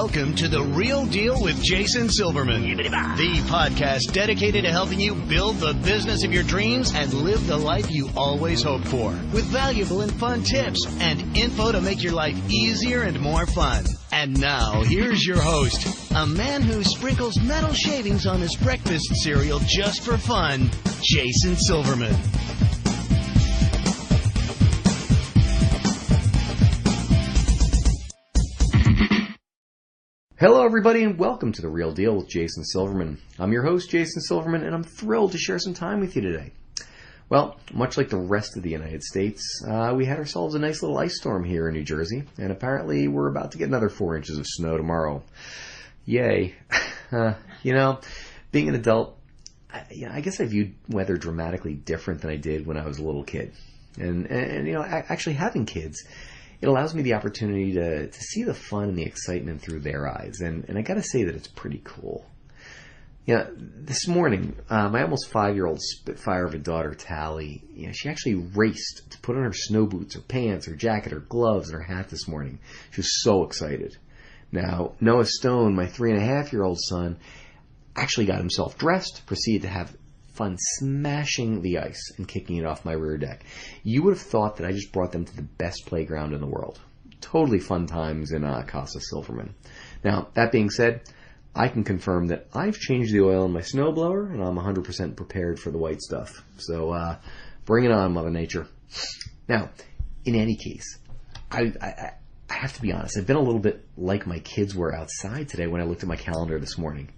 Welcome to The Real Deal with Jason Silverman, the podcast dedicated to helping you build the business of your dreams and live the life you always hoped for, with valuable and fun tips and info to make your life easier and more fun. And now, here's your host, a man who sprinkles metal shavings on his breakfast cereal just for fun, Jason Silverman. Hello, everybody, and welcome to The Real Deal with Jason Silverman. I'm your host, Jason Silverman, and I'm thrilled to share some time with you today. Well, much like the rest of the United States, we had ourselves a nice little ice storm here in New Jersey, and apparently we're about to get another 4 inches of snow tomorrow. Yay. Being an adult, I guess I viewed weather dramatically different than I did when I was a little kid. And actually having kids, it allows me the opportunity to see the fun and the excitement through their eyes. And I got to say that it's pretty cool. This morning, my almost 5-year-old spitfire of a daughter, Tally, she actually raced to put on her snow boots, her pants, her jacket, her gloves, and her hat this morning. She was so excited. Now, Noah Stone, my 3.5-year-old son, actually got himself dressed, proceeded to have fun smashing the ice and kicking it off my rear deck. You would have thought that I just brought them to the best playground in the world. Totally fun times in Casa Silverman. Now, that being said, I can confirm that I've changed the oil in my snowblower and I'm 100% prepared for the white stuff. So bring it on, Mother Nature. Now, in any case, I have to be honest, I've been a little bit like my kids were outside today when I looked at my calendar this morning.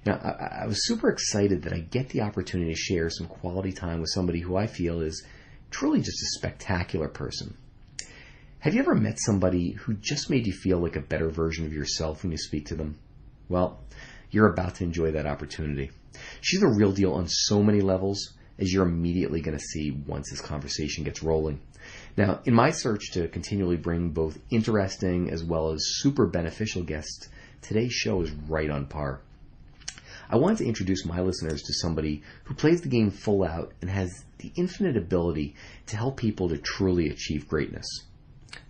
I was super excited that I get the opportunity to share some quality time with somebody who I feel is truly just a spectacular person. Have you ever met somebody who just made you feel like a better version of yourself when you speak to them? Well, you're about to enjoy that opportunity. She's the real deal on so many levels, as you're immediately going to see once this conversation gets rolling. Now, in my search to continually bring both interesting as well as super beneficial guests, today's show is right on par. I wanted to introduce my listeners to somebody who plays the game full out and has the infinite ability to help people to truly achieve greatness.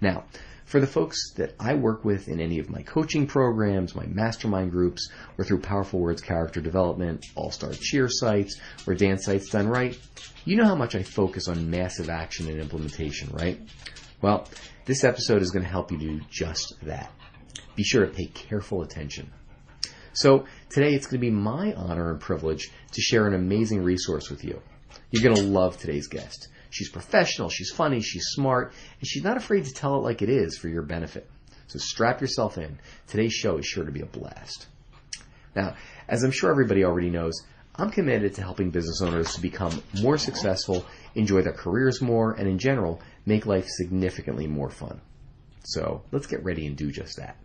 Now, for the folks that I work with in any of my coaching programs, my mastermind groups, or through Powerful Words Character Development, All-Star Cheer sites, or Dance Sites Done Right, you know how much I focus on massive action and implementation, right? Well, this episode is going to help you do just that. Be sure to pay careful attention. So today it's going to be my honor and privilege to share an amazing resource with you. You're going to love today's guest. She's professional, she's funny, she's smart, and she's not afraid to tell it like it is for your benefit. So strap yourself in. Today's show is sure to be a blast. Now, as I'm sure everybody already knows, I'm committed to helping business owners to become more successful, enjoy their careers more, and in general, make life significantly more fun. So let's get ready and do just that.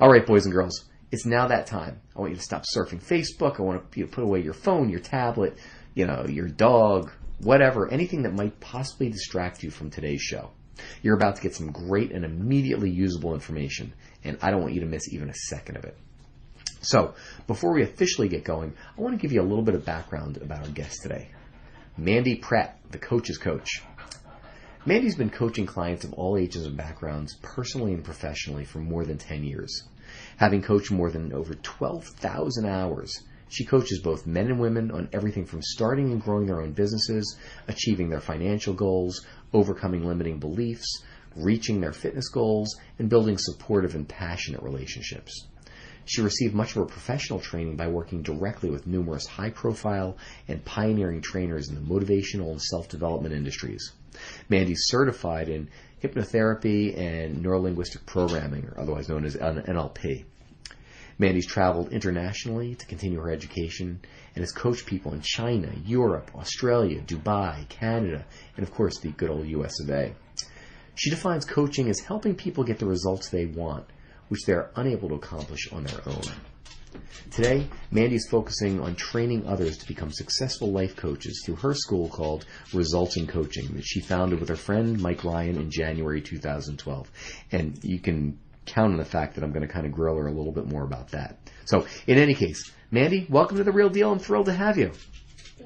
All right, boys and girls. It's now that time. I want you to stop surfing Facebook. I want you to put away your phone, your tablet, your dog, whatever, anything that might possibly distract you from today's show. You're about to get some great and immediately usable information, and I don't want you to miss even a second of it. So, before we officially get going, I want to give you a little bit of background about our guest today. Mandy Pratt, the coach's coach. Mandy's been coaching clients of all ages and backgrounds, personally and professionally, for more than 10 years. Having coached more than over 12,000 hours, she coaches both men and women on everything from starting and growing their own businesses, achieving their financial goals, overcoming limiting beliefs, reaching their fitness goals, and building supportive and passionate relationships. She received much of her professional training by working directly with numerous high-profile and pioneering trainers in the motivational and self-development industries. Mandy's certified in hypnotherapy and neurolinguistic programming, or otherwise known as NLP. Mandy's traveled internationally to continue her education and has coached people in China, Europe, Australia, Dubai, Canada, and of course the good old US of A. She defines coaching as helping people get the results they want, which they are unable to accomplish on their own. Today, Mandy is focusing on training others to become successful life coaches through her school called Results in Coaching that she founded with her friend Mike Ryan in January 2012. And you can count on the fact that I'm going to kind of grill her a little bit more about that. So, in any case, Mandy, welcome to The Real Deal. I'm thrilled to have you.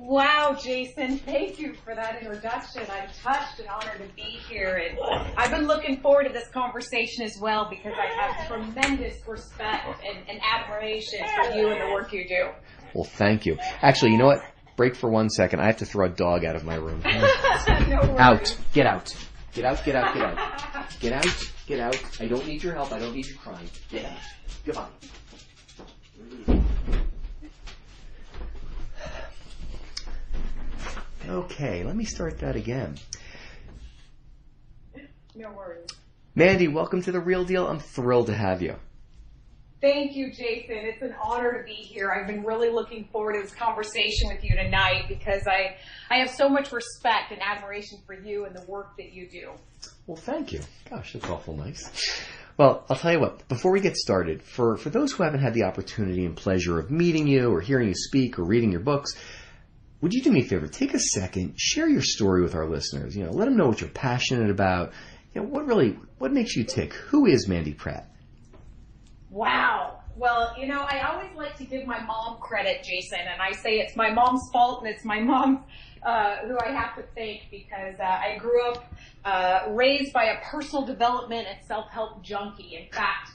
Wow, Jason, thank you for that introduction. I'm touched and honored to be here. And I've been looking forward to this conversation as well because I have tremendous respect and admiration for you and the work you do. Well, thank you. Actually, you know what? Break for 1 second. I have to throw a dog out of my room. No worries. Out. Get out. Get out, get out, get out. Get out, get out. I don't need your help. I don't need you crying. Get out. Goodbye. Okay, let me start that again. No worries. Mandy, welcome to The Real Deal. I'm thrilled to have you. Thank you, Jason. It's an honor to be here. I've been really looking forward to this conversation with you tonight because I have so much respect and admiration for you and the work that you do. Well, thank you. Gosh, that's awful nice. Well, I'll tell you what, before we get started, for those who haven't had the opportunity and pleasure of meeting you or hearing you speak or reading your books, would you do me a favor? Take a second, share your story with our listeners. Let them know what you're passionate about. What makes you tick? Who is Mandy Pratt? Wow. Well, I always like to give my mom credit, Jason, and I say it's my mom's fault and it's my mom who I have to thank because I grew up raised by a personal development and self-help junkie. In fact,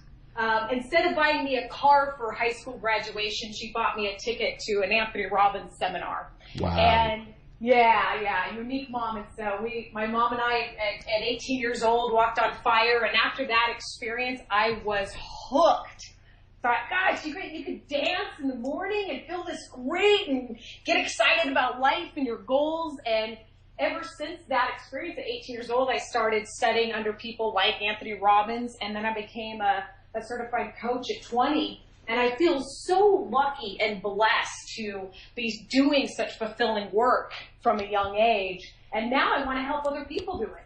instead of buying me a car for high school graduation, she bought me a ticket to an Anthony Robbins seminar. Wow. And yeah, unique mom. And so my mom and I at 18 years old walked on fire. And after that experience, I was hooked. Thought, gosh, you could dance in the morning and feel this great and get excited about life and your goals. And ever since that experience at 18 years old, I started studying under people like Anthony Robbins. And then I became a certified coach at 20. And I feel so lucky and blessed to be doing such fulfilling work from a young age. And now I want to help other people do it.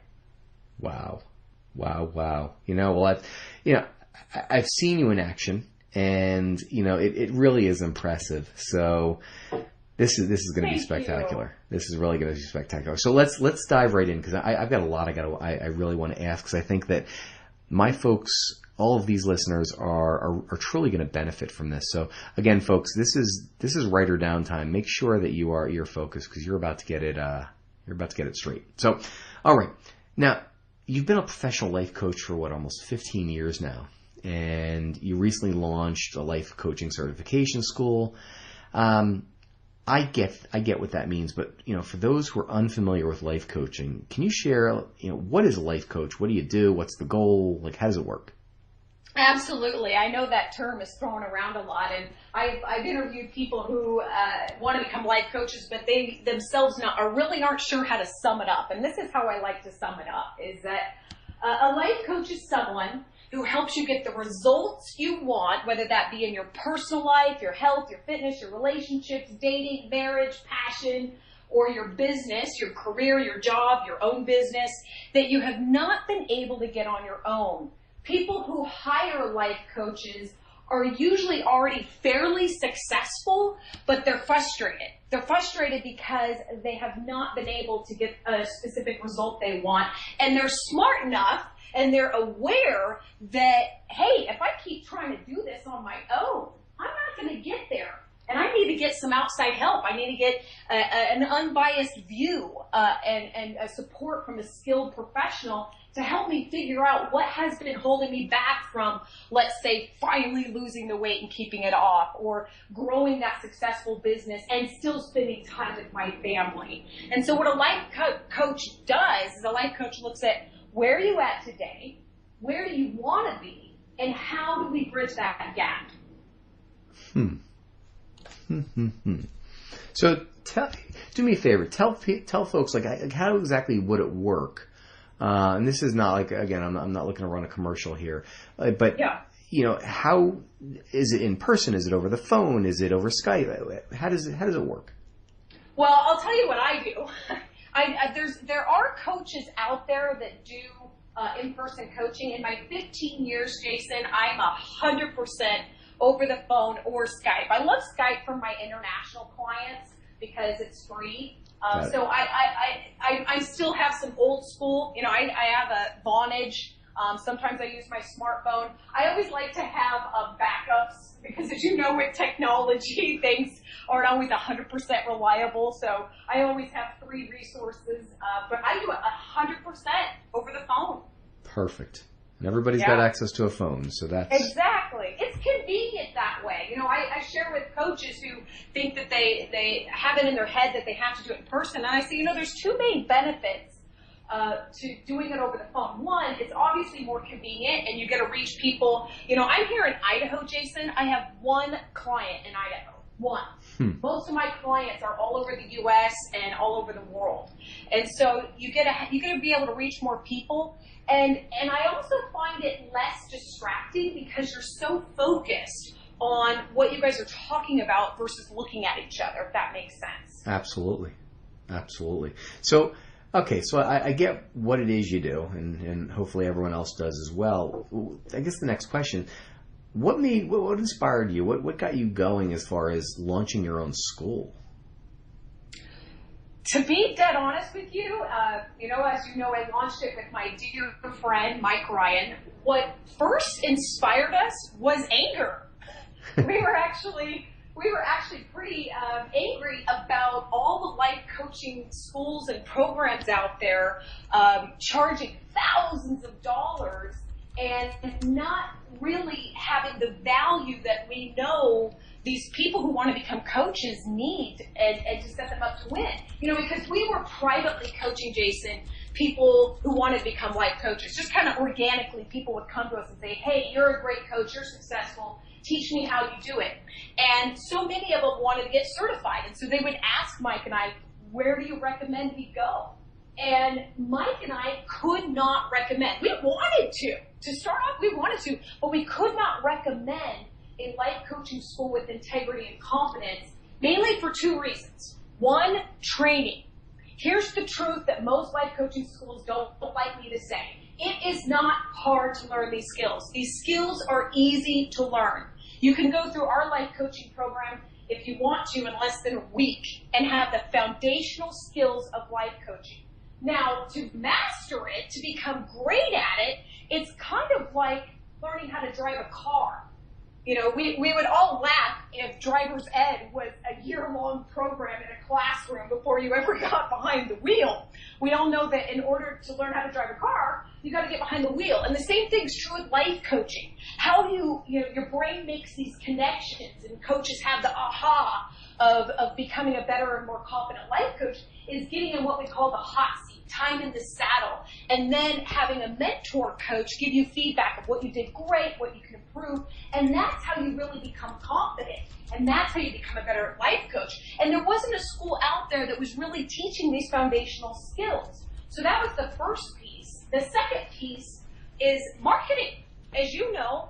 Wow. I've seen you in action, and it really is impressive. So this is going to be spectacular. This is really going to be spectacular. So let's dive right in because I've got a lot I really want to ask because I think that my folks, all of these listeners are truly going to benefit from this. So again, folks, this is write or down time. Make sure that you're focused because you're about to get it straight. So, all right. Now, you've been a professional life coach for almost 15 years now, and you recently launched a life coaching certification school. I get what that means, but for those who are unfamiliar with life coaching, can you share what is a life coach? What do you do? What's the goal? How does it work? Absolutely. I know that term is thrown around a lot, and I've interviewed people who want to become life coaches, but they themselves aren't sure how to sum it up. And this is how I like to sum it up, is that a life coach is someone who helps you get the results you want, whether that be in your personal life, your health, your fitness, your relationships, dating, marriage, passion, or your business, your career, your job, your own business, that you have not been able to get on your own. People who hire life coaches are usually already fairly successful, but they're frustrated. They're frustrated because they have not been able to get a specific result they want. And they're smart enough and they're aware that, hey, if I keep trying to do this on my own, I'm not going to get there. And I need to get some outside help. I need to get an unbiased view and a support from a skilled professional to help me figure out what has been holding me back from, let's say, finally losing the weight and keeping it off, or growing that successful business and still spending time with my family. And so what a life coach does is a life coach looks at where are you at today, where do you want to be, and how do we bridge that gap? So do me a favor. Tell folks how exactly would it work? And this is not again, I'm not looking to run a commercial here, but yeah. How is it in person? Is it over the phone? Is it over Skype? How does it work? Well, I'll tell you what I do. There are coaches out there that do in-person coaching. In my 15 years, Jason, I'm 100% over the phone or Skype. I love Skype for my international clients because it's free. So I still have some old school. I have a Vonage Sometimes I use my smartphone. I always like to have backups because, as you know, with technology, things aren't always 100% reliable. So I always have 3 resources, but I do it 100% over the phone. Perfect. And everybody's got access to a phone, so that's... Exactly. It's convenient that way. You know, I share with coaches who think that they have it in their head that they have to do it in person. And I say, you know, there's 2 main benefits to doing it over the phone. One, it's obviously more convenient and you get to reach people. You know, I'm here in Idaho, Jason. I have 1 client in Idaho. 1. Most of my clients are all over the U.S. and all over the world. And so you get to be able to reach more people. And I also find it less distracting because you're so focused on what you guys are talking about versus looking at each other, if that makes sense. Absolutely. Absolutely. So, okay, so I get what it is you do, and hopefully everyone else does as well. I guess the next question, what inspired you? What got you going as far as launching your own school? To be dead honest with you, you know, as you know, I launched it with my dear friend, Mike Ryan. What first inspired us was anger. We were actually pretty angry about all the life coaching schools and programs out there charging thousands of dollars and not really having the value that we know these people who want to become coaches need and to set them up to win. You know, because we were privately coaching, Jason, people who wanted to become life coaches. Just kind of organically, people would come to us and say, hey, you're a great coach, you're successful, teach me how you do it. And so many of them wanted to get certified. And so they would ask Mike and I, where do you recommend we go? And Mike and I could not recommend. We wanted to start off, we wanted to, but we could not recommend a life coaching school with integrity and confidence, mainly for 2 reasons. 1, training. Here's the truth that most life coaching schools don't like me to say. It is not hard to learn these skills. These skills are easy to learn. You can go through our life coaching program if you want to in less than a week and have the foundational skills of life coaching. Now, to master it, to become great at it, it's kind of like learning how to drive a car. You know, we would all laugh if driver's ed was a year-long program in a classroom before you ever got behind the wheel. We all know that in order to learn how to drive a car, you got to get behind the wheel. And the same thing's true with life coaching. How you know, your brain makes these connections, and coaches have the aha of becoming a better and more confident life coach is getting in what we call the hot seat, time in the saddle, and then having a mentor coach give you feedback of what you did great, what you can improve, and that's how you really become confident, and that's how you become a better life coach. And there wasn't a school out there that was really teaching these foundational skills. So that was the first piece. The second piece is marketing. As you know,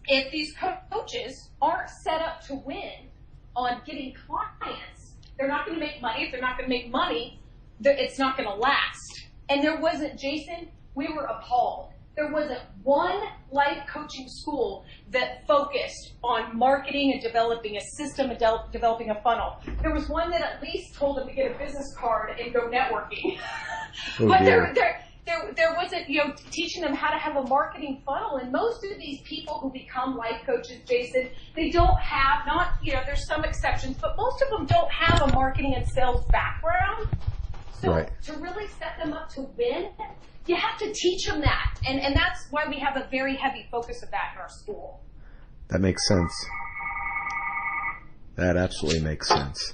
if these coaches aren't set up to win on getting clients, they're not going to make money. If they're not going to make money, it's not going to last. And there wasn't, Jason, we were appalled. There wasn't one life coaching school that focused on marketing and developing a system and developing a funnel. There was one that at least told them to get a business card and go networking. Oh, but dear. there wasn't, you know, teaching them how to have a marketing funnel. And most of these people who become life coaches, Jason, they don't have, not, you know, there's some exceptions, but most of them don't have a marketing and sales background. So Right. to really set them up to win, you have to teach them that. And that's why we have a very heavy focus of that in our school. That makes sense. That absolutely makes sense.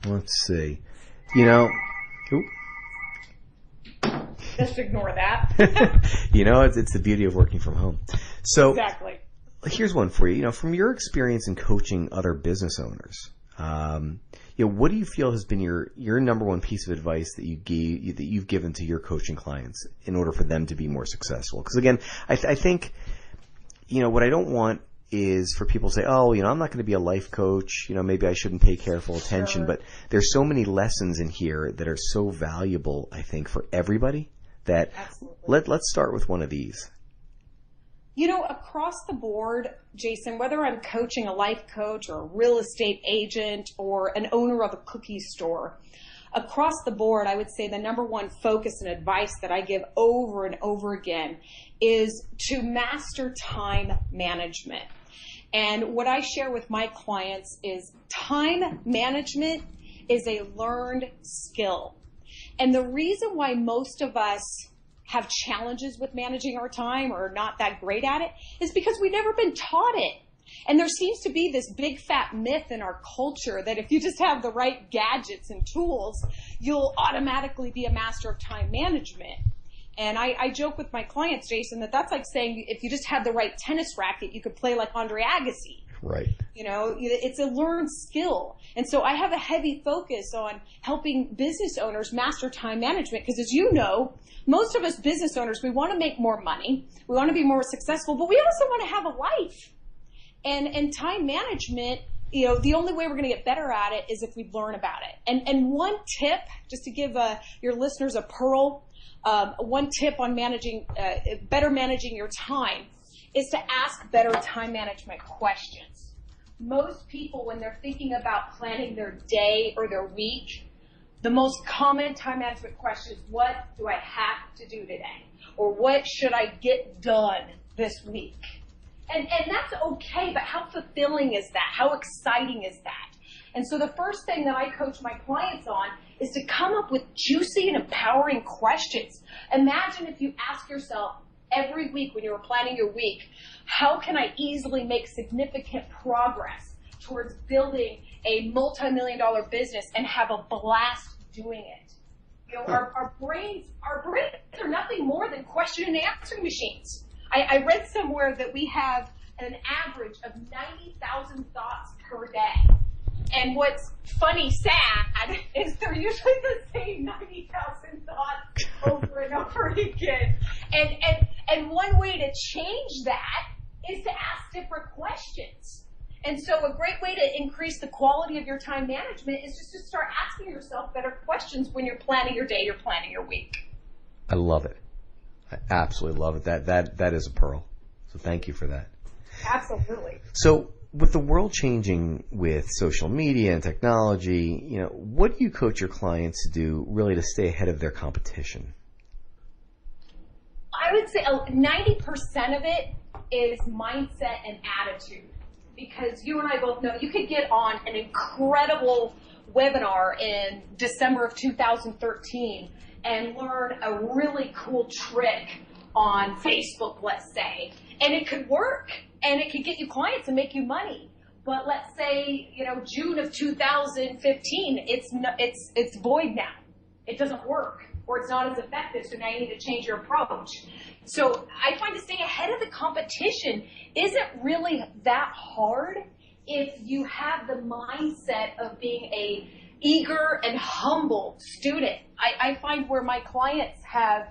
Let's see. You know, Just ignore that. you know, it's the beauty of working from home. So Exactly. here's one for you. You know, from your experience in coaching other business owners, you know, what do you feel has been your number one piece of advice that you've given to your coaching clients in order for them to be more successful? Because again, I think, you know, what I don't want is for people to say, oh, you know, I'm not going to be a life coach. You know, maybe I shouldn't pay careful attention. Sure. But there's so many lessons in here that are so valuable, I think, for everybody that let's start with one of these. You know, across the board, Jason, whether I'm coaching a life coach or a real estate agent or an owner of a cookie store, across the board, I would say the number one focus and advice that I give over and over again is to master time management. And what I share with my clients is time management is a learned skill. And the reason why most of us have challenges with managing our time or are not that great at it is because we've never been taught it. And there seems to be this big fat myth in our culture that if you just have the right gadgets and tools, you'll automatically be a master of time management. And I joke with my clients, Jason, that that's like saying if you just had the right tennis racket, you could play like Andre Agassi. Right. You know, it's a learned skill. And so I have a heavy focus on helping business owners master time management because, as you know, most of us business owners, we want to make more money, we want to be more successful, but we also want to have a life. And time management, you know, the only way we're going to get better at it is if we learn about it. And one tip, just to give your listeners a pearl, one tip on better managing your time is to ask better time management questions. Most people, when they're thinking about planning their day or their week, the most common time management question is, what do I have to do today? Or what should I get done this week? And that's okay, but how fulfilling is that? How exciting is that? And so the first thing that I coach my clients on is to come up with juicy and empowering questions. Imagine if you ask yourself every week when you were planning your week, how can I easily make significant progress towards building a multi-million-dollar business and have a blast doing it? You know, our brains are nothing more than question and answering machines. I read somewhere that we have an average of 90,000 thoughts per day. And what's funny, sad, is they're usually the same 90,000 thoughts over and over again. And one way to change that is to ask different questions. And so a great way to increase the quality of your time management is just to start asking yourself better questions when you're planning your day, you're planning your week. I love it. I absolutely love it. That is a pearl. So thank you for that. Absolutely. So with the world changing with social media and technology, you know, what do you coach your clients to do really to stay ahead of their competition? I would say 90% of it is mindset and attitude. Because you and I both know you could get on an incredible webinar in December of 2013 and learn a really cool trick on Facebook, let's say, and it could work and it could get you clients and make you money. But let's say, you know, June of 2015, it's void now. It doesn't work, or it's not as effective, so now you need to change your approach. So I find to stay ahead of the competition isn't really that hard if you have the mindset of being a eager and humble student. I find where my clients have,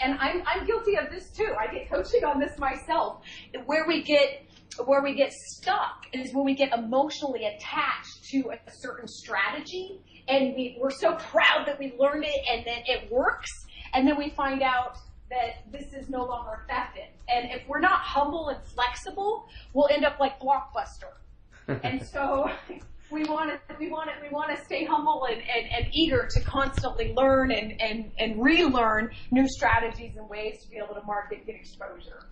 and I'm guilty of this too, I get coaching on this myself, where we get stuck is when we get emotionally attached to a certain strategy, and we're so proud that we learned it and then it works, and then we find out that this is no longer effective. And if we're not humble and flexible, we'll end up like Blockbuster. And so we want to stay humble and eager to constantly learn and relearn new strategies and ways to be able to market and get exposure.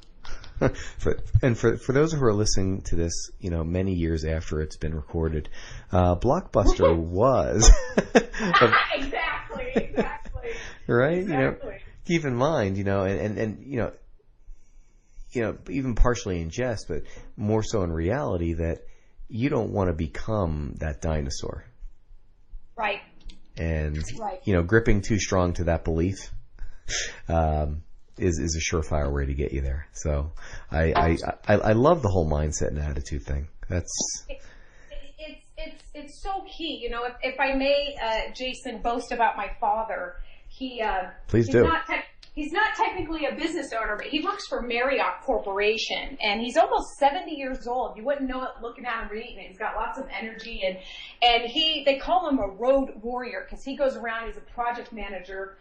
For those who are listening to this, you know, many years after it's been recorded, Blockbuster was exactly right. Exactly. You know, keep in mind, you know, and you know, even partially in jest, but more so in reality, that you don't want to become that dinosaur. Right. And you know, gripping too strong to that belief is a surefire way to get you there. So I love the whole mindset and attitude thing. It's so key. You know, if I may, Jason, boast about my father. Please do. He's not technically a business owner, but he works for Marriott Corporation, and he's almost 70 years old. You wouldn't know it looking at him reading it. He's got lots of energy, and they call him a road warrior because he goes around. He's a project manager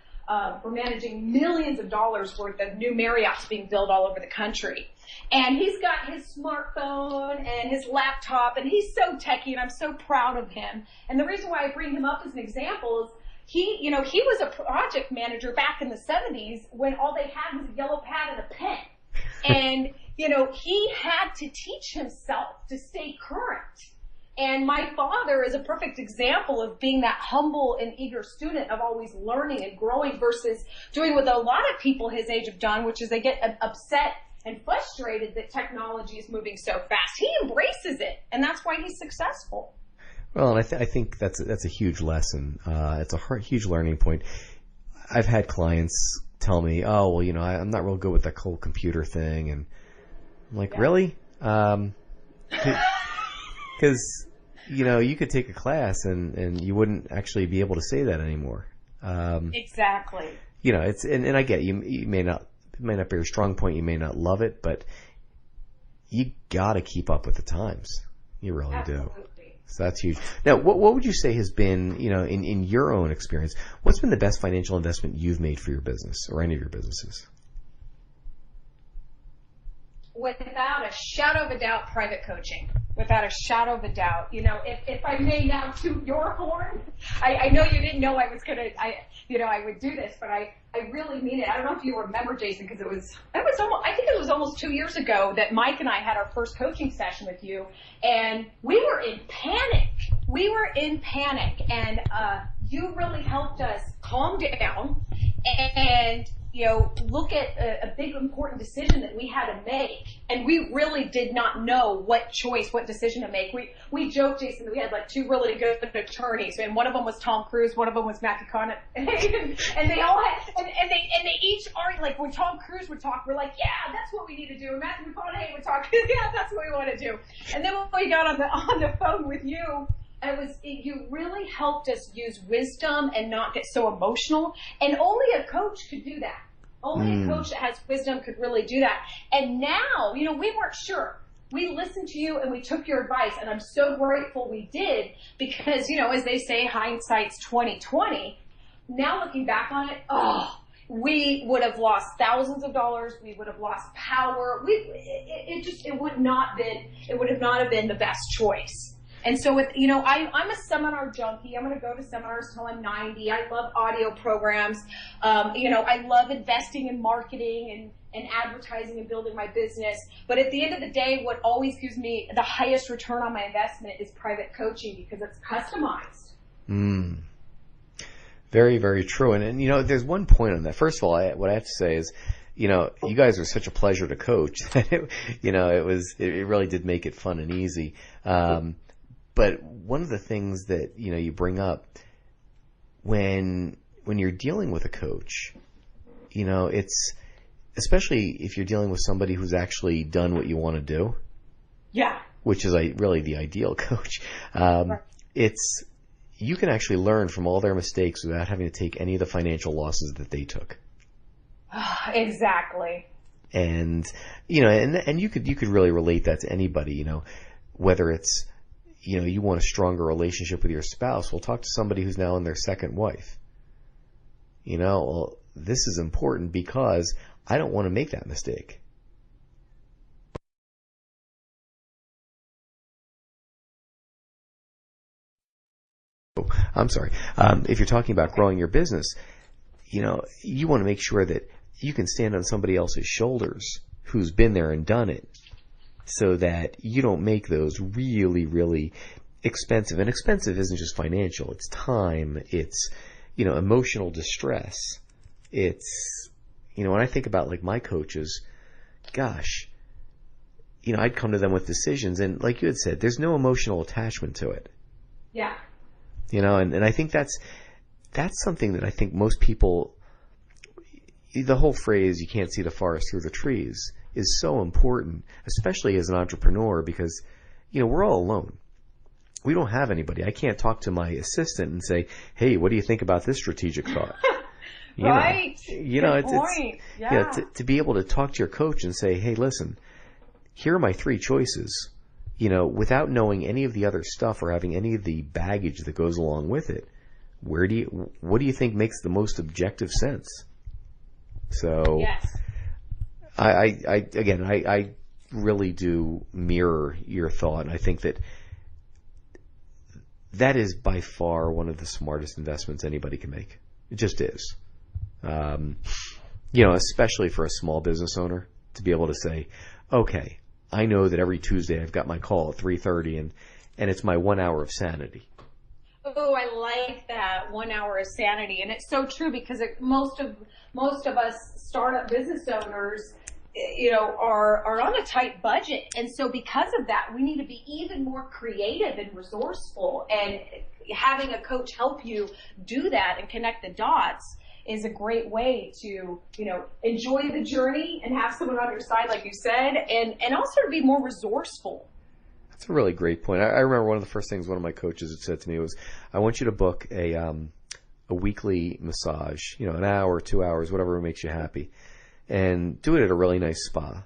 for managing millions of dollars worth of new Marriotts being built all over the country. And he's got his smartphone and his laptop, and he's so techie, and I'm so proud of him. And the reason why I bring him up as an example is he was a project manager back in the 70s when all they had was a yellow pad and a pen. And, he had to teach himself to stay current. And my father is a perfect example of being that humble and eager student of always learning and growing versus doing what a lot of people his age have done, which is they get upset and frustrated that technology is moving so fast. He embraces it, and that's why he's successful. Well, and I think that's a huge lesson. It's a huge learning point. I've had clients tell me, "Oh, well, I'm not real good with that whole computer thing," and I'm like, "Really?" Because you could take a class and you wouldn't actually be able to say that anymore. Exactly. It's and I get it. You may not be your strong point. You may not love it, but you got to keep up with the times. You really do. So that's huge. Now, what would you say has been, in your own experience, what's been the best financial investment you've made for your business or any of your businesses? Without a shadow of a doubt, private coaching. Without a shadow of a doubt. If I may now toot your horn, I know you didn't know I was going to, I would do this, but I really mean it. I don't know if you remember, Jason, because I think it was almost 2 years ago that Mike and I had our first coaching session with you, and we were in panic. And you really helped us calm down and look at a big important decision that we had to make, and we really did not know what decision to make. We joked, Jason, that we had like two really good attorneys, and one of them was Tom Cruise, one of them was Matthew McConaughey, and they all had, and they each are like, when Tom Cruise would talk, we're like, yeah, that's what we need to do, and Matthew McConaughey would talk, yeah, that's what we want to do, and then when we got on the phone with you, you really helped us use wisdom and not get so emotional. And only a coach could do that. Only a coach that has wisdom could really do that. And now, we weren't sure. We listened to you and we took your advice, and I'm so grateful we did because, as they say, hindsight's 20/20. Now looking back on it, we would have lost thousands of dollars. We would have lost power. It would have not have been the best choice. And so I'm a seminar junkie. I'm going to go to seminars till I'm 90. I love audio programs. I love investing in marketing and advertising and building my business. But at the end of the day, what always gives me the highest return on my investment is private coaching because it's customized. Very, very true. And there's one point on that. First of all, what I have to say is, you guys are such a pleasure to coach. It really did make it fun and easy. But one of the things that, you bring up when you're dealing with a coach, it's, especially if you're dealing with somebody who's actually done what you want to do. Yeah. Which is really the ideal coach. It's, you can actually learn from all their mistakes without having to take any of the financial losses that they took. Exactly. And, and you could really relate that to anybody, whether it's, you want a stronger relationship with your spouse. Well, talk to somebody who's now in their second wife. Well, this is important because I don't want to make that mistake. I'm sorry. If you're talking about growing your business, you want to make sure that you can stand on somebody else's shoulders who's been there and done it, so that you don't make those really, really expensive. And expensive isn't just financial. It's time. It's, emotional distress. It's, when I think about like my coaches, gosh, I'd come to them with decisions. And like you had said, there's no emotional attachment to it. Yeah. And I think that's something that I think most people, the whole phrase, you can't see the forest through the trees, is so important, especially as an entrepreneur, because, we're all alone. We don't have anybody. I can't talk to my assistant and say, hey, what do you think about this strategic thought? Right. Good point. Yeah. To be able to talk to your coach and say, hey, listen, here are my three choices, without knowing any of the other stuff or having any of the baggage that goes along with it. What do you think makes the most objective sense? So, yes. I really do mirror your thought. And I think that that is by far one of the smartest investments anybody can make. It just is. Especially for a small business owner to be able to say, okay, I know that every Tuesday I've got my call at 3:30 and it's my 1 hour of sanity. Oh, I like that, 1 hour of sanity. And it's so true because most of us startup business owners, are on a tight budget. And so because of that, we need to be even more creative and resourceful. And having a coach help you do that and connect the dots is a great way to, enjoy the journey and have someone on your side, like you said, and also to be more resourceful. That's a really great point. I remember one of the first things one of my coaches had said to me was, I want you to book a weekly massage, an hour, 2 hours, whatever makes you happy, and do it at a really nice spa.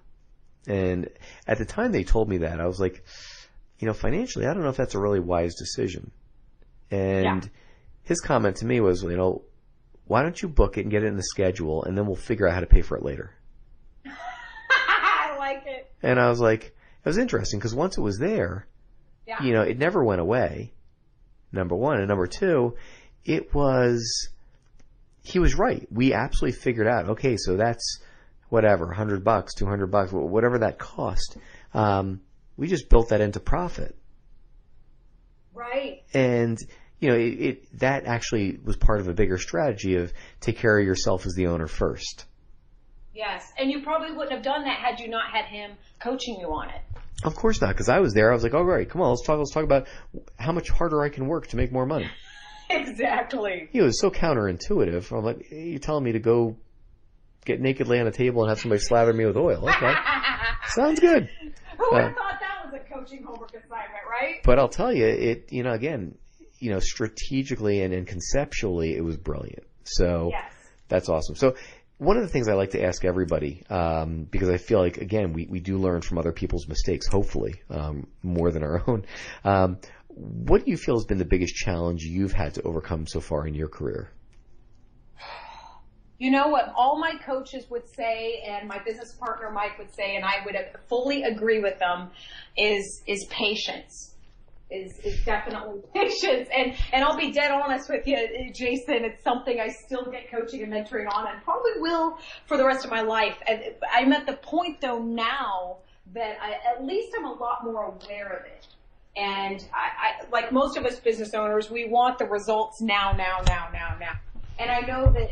And at the time they told me that, I was like, financially, I don't know if that's a really wise decision. And his comment to me was, why don't you book it and get it in the schedule, and then we'll figure out how to pay for it later. I like it. And I was like, it was interesting because once it was there, it never went away, number one. And number two, he was right. We absolutely figured out, okay, so that's whatever, $100, $200, whatever that cost. We just built that into profit. Right. And, that actually was part of a bigger strategy of take care of yourself as the owner first. Yes. And you probably wouldn't have done that had you not had him coaching you on it. Of course not, because I was there. I was like, all right, come on, let's talk about how much harder I can work to make more money. Exactly. It was so counterintuitive. I'm like, you're telling me to go get naked, lay on a table, and have somebody slather me with oil. Okay. Sounds good. Who would have thought that was a coaching homework assignment, right? But I'll tell you, again, strategically and conceptually, it was brilliant. So That's awesome. So one of the things I like to ask everybody, because I feel like, again, we do learn from other people's mistakes, hopefully, more than our own. What do you feel has been the biggest challenge you've had to overcome so far in your career? You know what all my coaches would say, and my business partner Mike would say, and I would fully agree with them, is patience. Is definitely patience. And I'll be dead honest with you, Jason, it's something I still get coaching and mentoring on and probably will for the rest of my life. And I'm at the point though now that at least I'm a lot more aware of it. And I like most of us business owners, we want the results now. And I know that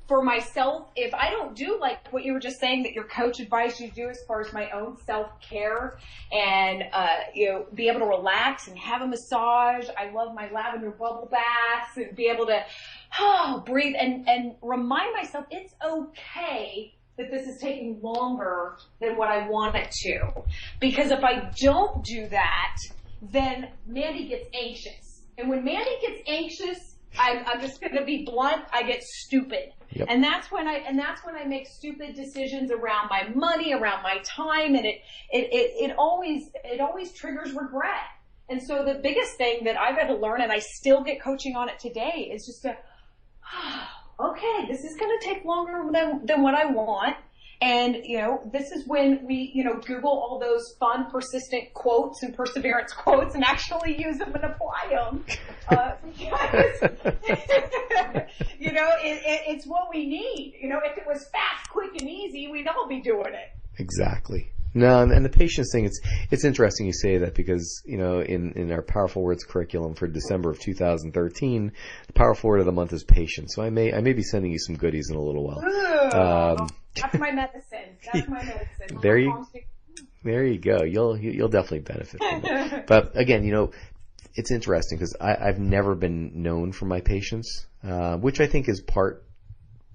for myself, if I don't do like what you were just saying that your coach advised you to do as far as my own self-care and, be able to relax and have a massage. I love my lavender bubble baths and be able to breathe and remind myself it's okay that this is taking longer than what I want it to. Because if I don't do that, then Mandy gets anxious. And when Mandy gets anxious, I'm just going to be blunt, I get stupid. Yep. And that's when I make stupid decisions around my money, around my time, and it always triggers regret. And so the biggest thing that I've had to learn, and I still get coaching on it today, is just to, okay, this is going to take longer than what I want. And, this is when we, Google all those fun, persistent quotes and perseverance quotes and actually use them and apply them. It's what we need. If it was fast, quick, and easy, we'd all be doing it. Exactly. No, and the patience thing, it's interesting you say that because, in our Powerful Words curriculum for December of 2013, the Powerful Word of the Month is patience. So I may be sending you some goodies in a little while. That's my medicine. There you go. You'll definitely benefit from it. But again, it's interesting because I've never been known for my patience, which I think is part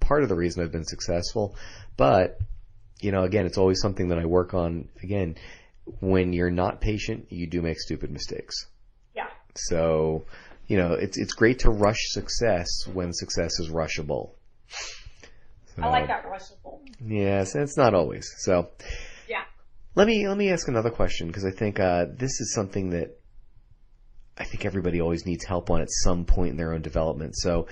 of the reason I've been successful. But again, it's always something that I work on. Again, when you're not patient, you do make stupid mistakes. Yeah. So, it's great to rush success when success is rushable. So, I like that, rushable. Yes, it's not always. So, yeah. Let me ask another question because I think this is something that I think everybody always needs help on at some point in their own development. So,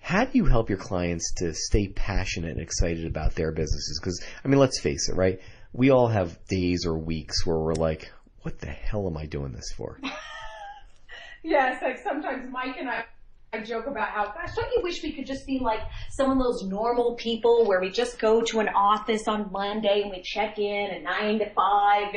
how do you help your clients to stay passionate and excited about their businesses? Because, let's face it, right? We all have days or weeks where we're like, what the hell am I doing this for? Yes, like sometimes Mike and I joke about how, gosh, don't you wish we could just be like some of those normal people where we just go to an office on Monday and we check in at 9 to 5.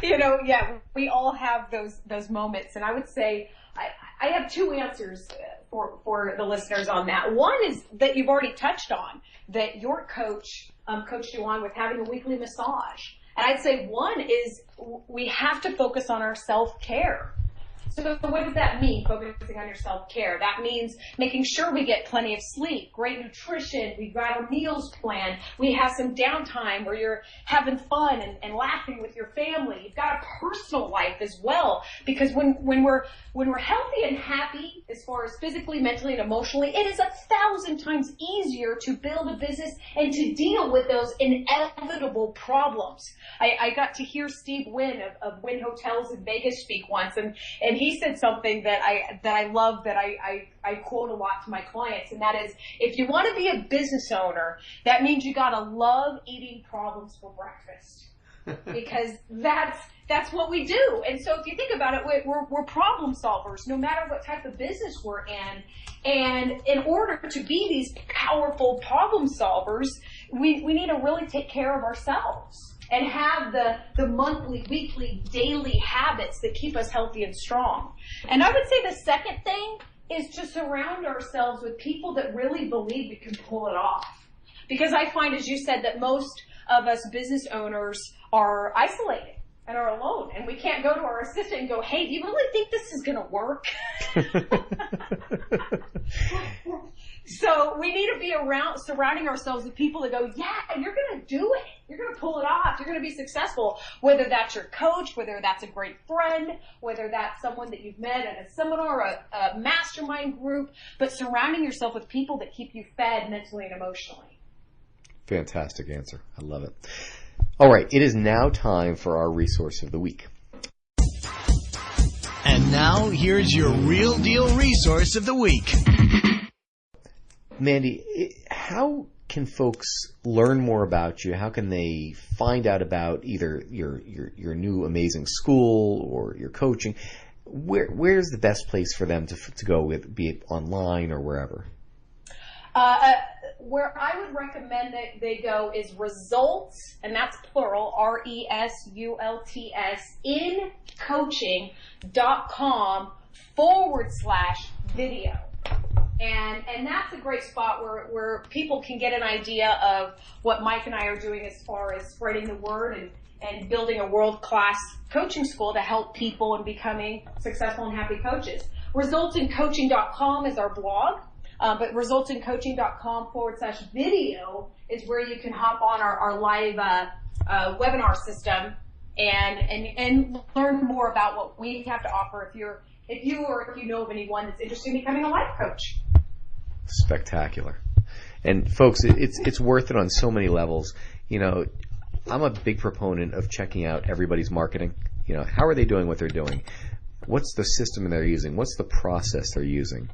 Yeah, we all have those moments. And I would say I have two answers for the listeners on that. One is that you've already touched on, that your coach coached you on with having a weekly massage. And I'd say one is we have to focus on our self-care. So what does that mean, focusing on your self-care? That means making sure we get plenty of sleep, great nutrition, we've got our meals planned, we have some downtime where you're having fun and laughing with your family. You've got a personal life as well, because when we're healthy and happy, as far as physically, mentally, and emotionally, it is 1,000 times easier to build a business and to deal with those inevitable problems. I got to hear Steve Wynn of Wynn Hotels in Vegas speak once, and he said something that I love, that I quote a lot to my clients, and that is, if you want to be a business owner, that means you gotta love eating problems for breakfast. Because that's what we do. And so if you think about it, we're problem solvers, no matter what type of business we're in. And in order to be these powerful problem solvers, we need to really take care of ourselves and have the monthly, weekly, daily habits that keep us healthy and strong. And I would say the second thing is to surround ourselves with people that really believe we can pull it off. Because I find, as you said, that most of us business owners are isolated and are alone, and we can't go to our assistant and go, hey, do you really think this is going to work? So we need to be surrounding ourselves with people that go, yeah, you're going to do it. You're going to pull it off. You're going to be successful. Whether that's your coach, whether that's a great friend, whether that's someone that you've met at a seminar or a mastermind group, but surrounding yourself with people that keep you fed mentally and emotionally. Fantastic answer. I love it. All right, it is now time for our resource of the week. And now, here's your real deal resource of the week. Mandy, how can folks learn more about you? How can they find out about either your new amazing school or your coaching? Where's the best place for them to go with, be it online or wherever? Where I would recommend that they go is results, and that's plural, RESULTS, incoaching.com/video. And that's a great spot where people can get an idea of what Mike and I are doing as far as spreading the word and building a world-class coaching school to help people in becoming successful and happy coaches. Resultsincoaching.com is our blog. But resultsincoaching.com/video is where you can hop on our live webinar system and learn more about what we have to offer if you know of anyone that's interested in becoming a life coach. Spectacular. And folks, it's worth it on so many levels. You know, I'm a big proponent of checking out everybody's marketing. You know, how are they doing what they're doing? What's the system they're using? What's the process they're using?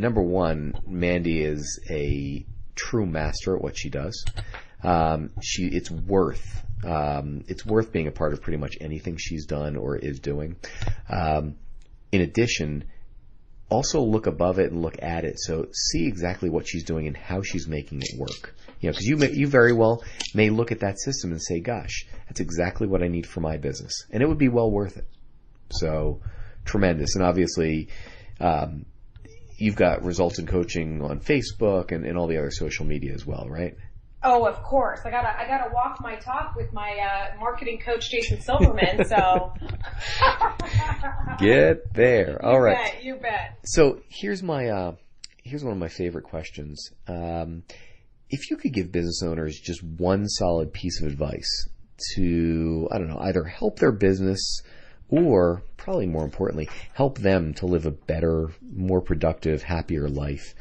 Number one, Mandy is a true master at what she does. It's worth being a part of pretty much anything she's done or is doing. In addition, also look above it and look at it. So see exactly what she's doing and how she's making it work. You know, because you very well may look at that system and say, "Gosh, that's exactly what I need for my business," and it would be well worth it. So tremendous, and obviously. You've got Results in Coaching on Facebook and all the other social media as well, right? Oh, of course. I gotta walk my talk with my marketing coach, Jason Silverman. So get there. All right. You bet. So here's one of my favorite questions. If you could give business owners just one solid piece of advice to, I don't know, either help their business or, probably more importantly, help them to live a better, more productive, happier life,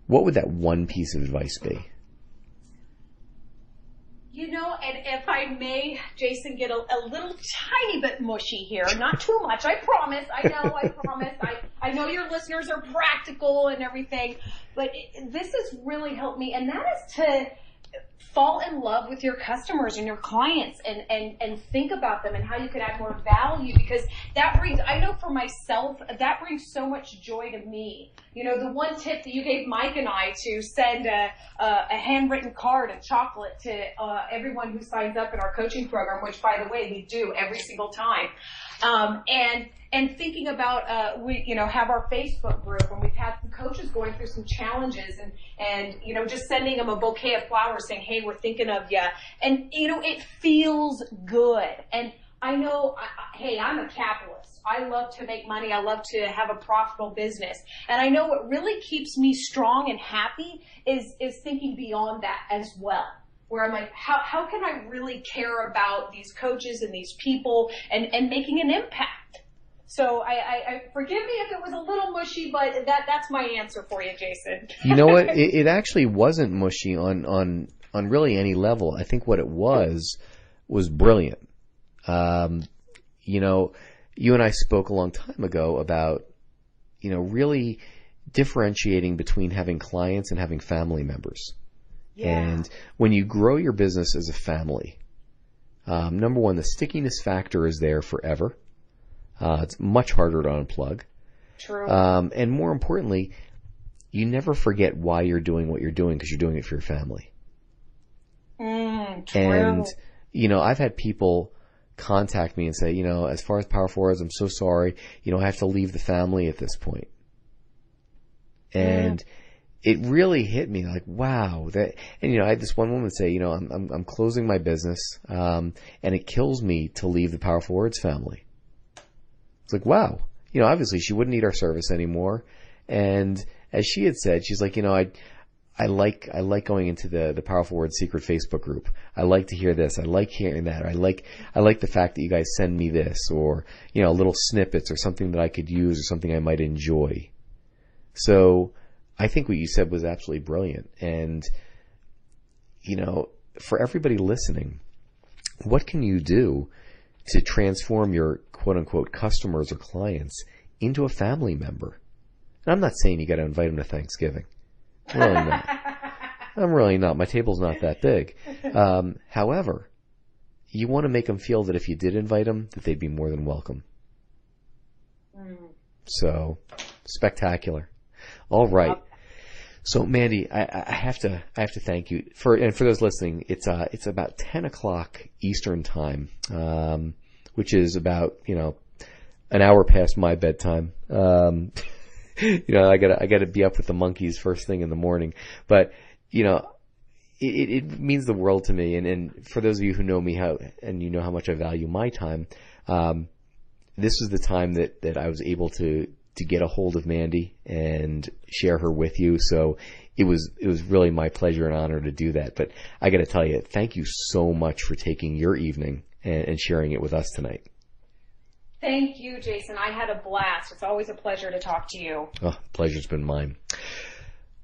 what would that one piece of advice be? You know, and if I may, Jason, get a little tiny bit mushy here. Not too much, I promise. I promise. I know your listeners are practical and everything, but this has really helped me, and that is to fall in love with your customers and your clients and think about them and how you can add more value, because that brings, I know for myself, that brings so much joy to me. You know, the one tip that you gave Mike and I to send a handwritten card and chocolate to everyone who signs up in our coaching program, which, by the way, we do every single time. And thinking about, we, you know, have our Facebook group, and we've had some coaches going through some challenges, and, you know, just sending them a bouquet of flowers saying, hey, we're thinking of you. And, you know, it feels good. And I know, hey, I'm a capitalist. I love to make money. I love to have a profitable business. And I know what really keeps me strong and happy is thinking beyond that as well, where I'm like, how can I really care about these coaches and these people and making an impact? So I forgive me if it was a little mushy, but that's my answer for you, Jason. You know what? It actually wasn't mushy on really any level. I think what it was brilliant. You know, you and I spoke a long time ago about, you know, really differentiating between having clients and having family members. Yeah. And when you grow your business as a family, number one, the stickiness factor is there forever. It's much harder to unplug. True. And more importantly, you never forget why you're doing what you're doing, because you're doing it for your family. True. And, you know, I've had people contact me and say, you know, as far as Power Forwards, I'm so sorry. You know, I have to leave the family at this point. And it really hit me like, wow. And, you know, I had this one woman say, you know, I'm closing my business, and it kills me to leave the Power Forwards family. It's like, wow, you know, obviously she wouldn't need our service anymore. And as she had said, she's like, you know, I like going into the Power Forward Secret Facebook group. I like to hear this. I like hearing that. I like the fact that you guys send me this, or, you know, little snippets or something that I could use or something I might enjoy. So I think what you said was absolutely brilliant. And, you know, for everybody listening, what can you do to transform your quote-unquote customers or clients into a family member? And I'm not saying you got to invite them to Thanksgiving. Really not. I'm really not. My table's not that big. However, you want to make them feel that if you did invite them, that they'd be more than welcome. So, spectacular. All right. So, Mandy, I have to thank you for those listening. It's about 10 o'clock Eastern time, which is about, you know, an hour past my bedtime. You know, I gotta be up with the monkeys first thing in the morning. But, you know, it means the world to me. And for those of you who know me and you know how much I value my time, this was the time that I was able to get a hold of Mandy and share her with you. So it was really my pleasure and honor to do that. But I got to tell you, thank you so much for taking your evening and sharing it with us tonight. Thank you, Jason. I had a blast. It's always a pleasure to talk to you. Oh, pleasure's been mine.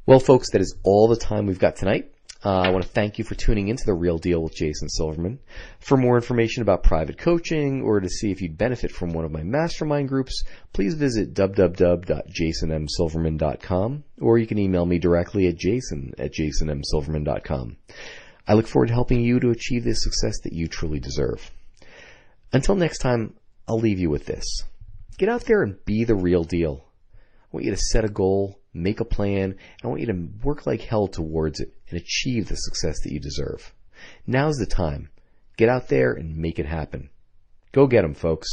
Well, folks, that is all the time we've got tonight. I want to thank you for tuning into The Real Deal with Jason Silverman. For more information about private coaching or to see if you'd benefit from one of my mastermind groups, please visit www.jasonmsilverman.com, or you can email me directly at jason@jasonmsilverman.com. I look forward to helping you to achieve the success that you truly deserve. Until next time, I'll leave you with this. Get out there and be the real deal. I want you to set a goal, make a plan, and I want you to work like hell towards it and achieve the success that you deserve. Now's the time. Get out there and make it happen. Go get 'em, folks.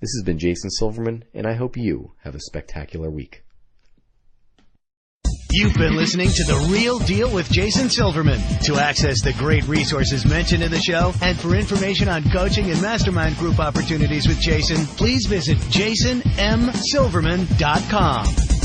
This has been Jason Silverman, and I hope you have a spectacular week. You've been listening to The Real Deal with Jason Silverman. To access the great resources mentioned in the show and for information on coaching and mastermind group opportunities with Jason, please visit jasonmsilverman.com.